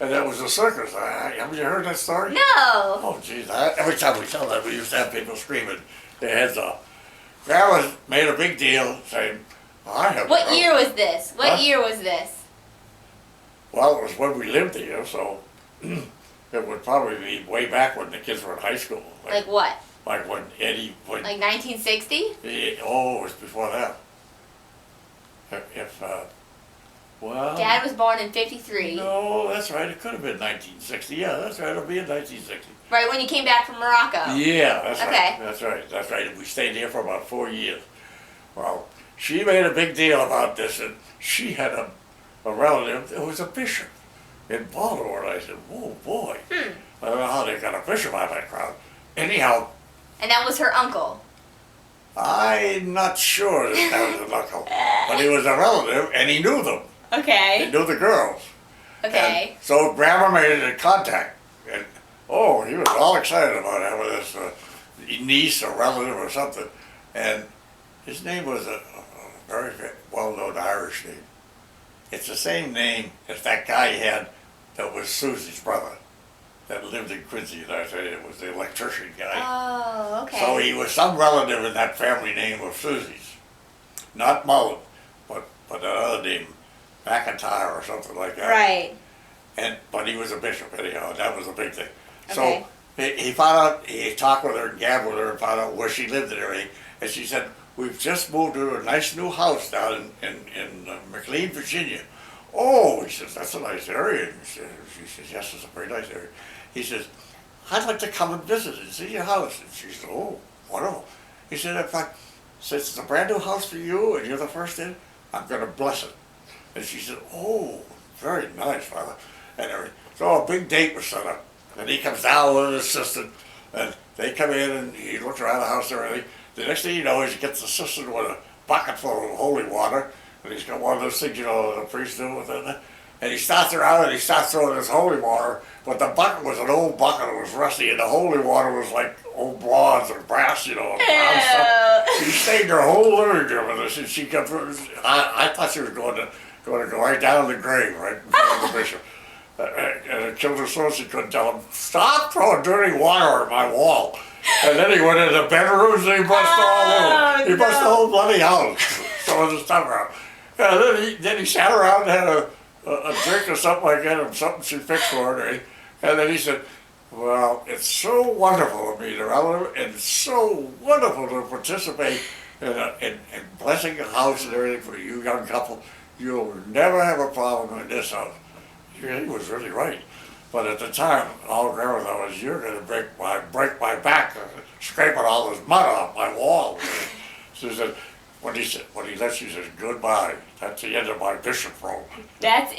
And that was a circus. Haven't you heard that story? No. Oh, geez. Every time we tell that, we used to have people screaming their heads off. Grandma made a big deal saying, I have What a year was this? What Huh? year was this? Well, it was when we lived here, so it would probably be way back when the kids were in high school. Like what? Like when Eddie, when, Like 1960? it was before that. If well. Dad was born in 53. No, that's right. It could have been 1960. Yeah, that's right. It'll be in 1960. Right when you came back from Morocco. Yeah, that's Okay. right. That's right. That's right. And we stayed here for about 4 years. Well, she made a big deal about this, and she had a relative that was a bishop in Baltimore. And I said, "Whoa, boy! I don't know how they got a bishop out of that crowd." Anyhow, And that was her uncle. I'm not sure that was an uncle, but he was a relative, and he knew them. He Okay. knew the girls. Okay. And so Grandma made it a contact, and he was all excited about having this niece or relative or something, and his name was a very well-known Irish name. It's the same name as that guy he had that was Susie's brother, that lived in Quincy. And I said it was the electrician guy. Oh, okay. So he was some relative in that family name of Susie's, not Mullen, but another name, McIntyre or something like that. Right. But he was a bishop anyhow, and that was a big thing. Okay. So he found out, he talked with her and gabbed with her and found out where she lived and everything. And she said, we've just moved to a nice new house down in McLean, Virginia. Oh, he says, that's a nice area. And she says, yes, it's a very nice area. He says, I'd like to come and visit and see your house. And she said, oh, wonderful. He said, in fact, since it's a brand new house for you and you're the first in, I'm going to bless it. And she said, oh, very nice, Father. And everything. So a big date was set up. And he comes down with his assistant, and they come in, and he looks around the house and everything. The next thing you know is he gets the assistant with a bucket full of holy water, and he's got one of those things, the priests do with it. And he starts around and he starts throwing this holy water, but the bucket was an old bucket, it was rusty, and the holy water was like old bronze or brass, and brown stuff. She stayed her whole living room with us, and she kept, I thought she was going to go right down the grave, right in front of the bishop. And it killed her so she couldn't tell him, stop throwing dirty water at my wall. And then he went into the bedrooms and he bust all over. He bust the whole bloody house, some of the stuff around. And then he sat around and had a drink or something like that, or something she fixed for her. And then he said, well, it's so wonderful to meet a relative, and it's so wonderful to participate in blessing a house and everything for you young couple. You'll never have a problem in this house. Yeah, he was really right. But at the time, all Grandma thought was, you're going to break my back, scraping all this mud off my wall. She said, when he left, she said, goodbye. That's the end of my bishop role. That's